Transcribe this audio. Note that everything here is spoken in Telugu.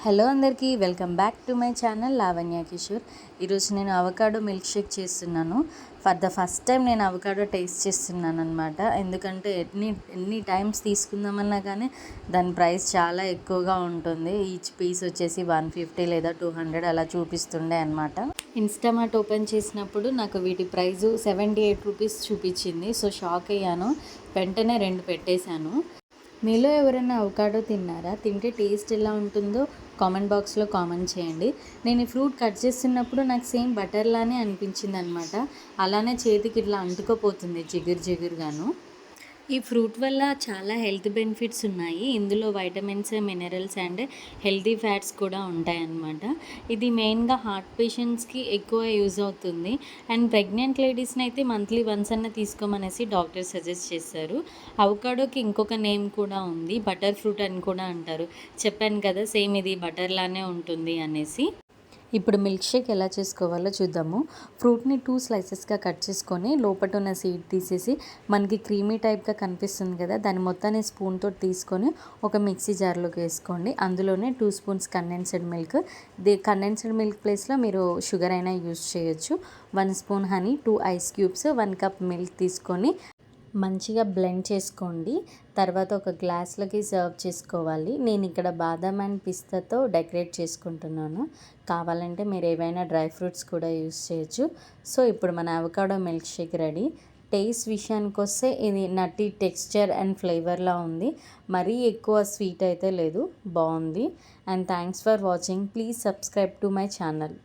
హలో అందరికీ welcome back to my channel Lavanya Kishore. ఈరోజు నేను అవకాడో మిల్క్ షేక్ చేస్తున్నాను. ఫర్ ద ఫస్ట్ టైం నేను అవకాడో టేస్ట్ చేస్తున్నాను అనమాట. ఎందుకంటే ఎన్ని టైమ్స్ తీసుకుందామన్నా కానీ దాని ప్రైస్ చాలా ఎక్కువగా ఉంటుంది. ఈచ్ పీస్ వచ్చేసి 150 లేదా 200 అలా చూపిస్తుండే అనమాట. ఇన్స్టామార్ట్ ఓపెన్ చేసినప్పుడు నాకు వీటి ప్రైజు 78 రూపీస్ చూపించింది. సో షాక్ అయ్యాను. వెంటనే 2 పెట్టేశాను. మీలో ఎవరైనా అవకాడో తిన్నారా? తింటే టేస్ట్ ఎలా ఉంటుందో కామెంట్ బాక్స్లో కామెంట్ చేయండి. నేను ఈ ఫ్రూట్ కట్ చేస్తున్నప్పుడు నాకు సేమ్ బటర్లానే అనిపించింది అనమాట. అలానే చేతికి ఇట్లా అంటుకోపోతుంది జిగురుగాను. ఈ ఫ్రూట్ వల్ల చాలా హెల్త్ బెనిఫిట్స్ ఉన్నాయి. ఇందులో vitamins, minerals and healthy fats కూడా ఉంటాయన్నమాట. ఇది మెయిన్గా హార్ట్ పేషెంట్స్కి ఎక్కువ యూజ్ అవుతుంది. అండ్ ప్రెగ్నెంట్ లేడీస్ని అయితే మంత్లీ వన్స్ అన్న తీసుకోమనేసి డాక్టర్ సజెస్ట్ చేశారు. అవకాడోకి ఇంకొక నేమ్ కూడా ఉంది, బటర్ ఫ్రూట్ అని కూడా అంటారు. చెప్పాను కదా, సేమ్ ఇది బటర్లానే ఉంటుంది అనేసి. ఇప్పుడు మిల్క్ షేక్ ఎలా చేసుకోవాలో చూద్దాము. ఫ్రూట్ని 2 స్లైసెస్గా కట్ చేసుకొని లోపల ఉన్న సీడ్ తీసేసి మనకి క్రీమీ టైప్గా కనిపిస్తుంది కదా, దాన్ని మొత్తాన్ని స్పూన్తో తీసుకొని ఒక మిక్సీ జార్లోకి వేసుకోండి. అందులోనే 2 spoons condensed milk. Condensed milk ప్లేస్లో మీరు షుగర్ అయినా యూజ్ చేయొచ్చు. 1 spoon honey, 2 ice cubes, 1 cup milk తీసుకొని మంచిగా బ్లెండ్ చేసుకోండి. తర్వాత ఒక గ్లాస్లోకి సర్వ్ చేసుకోవాలి. నేను ఇక్కడ బాదం అండ్ పిస్తాతో డెకరేట్ చేసుకుంటున్నాను. కావాలంటే మీరు ఏవైనా డ్రై ఫ్రూట్స్ కూడా యూస్ చేయొచ్చు. సో ఇప్పుడు మన avocado milk shake ready. Taste విషయానికి వస్తే ఇది నట్టి టెక్స్చర్ అండ్ ఫ్లేవర్లా ఉంది. మరీ ఎక్కువ స్వీట్ అయితే లేదు, బాగుంది. And thanks for watching. Please subscribe to my channel.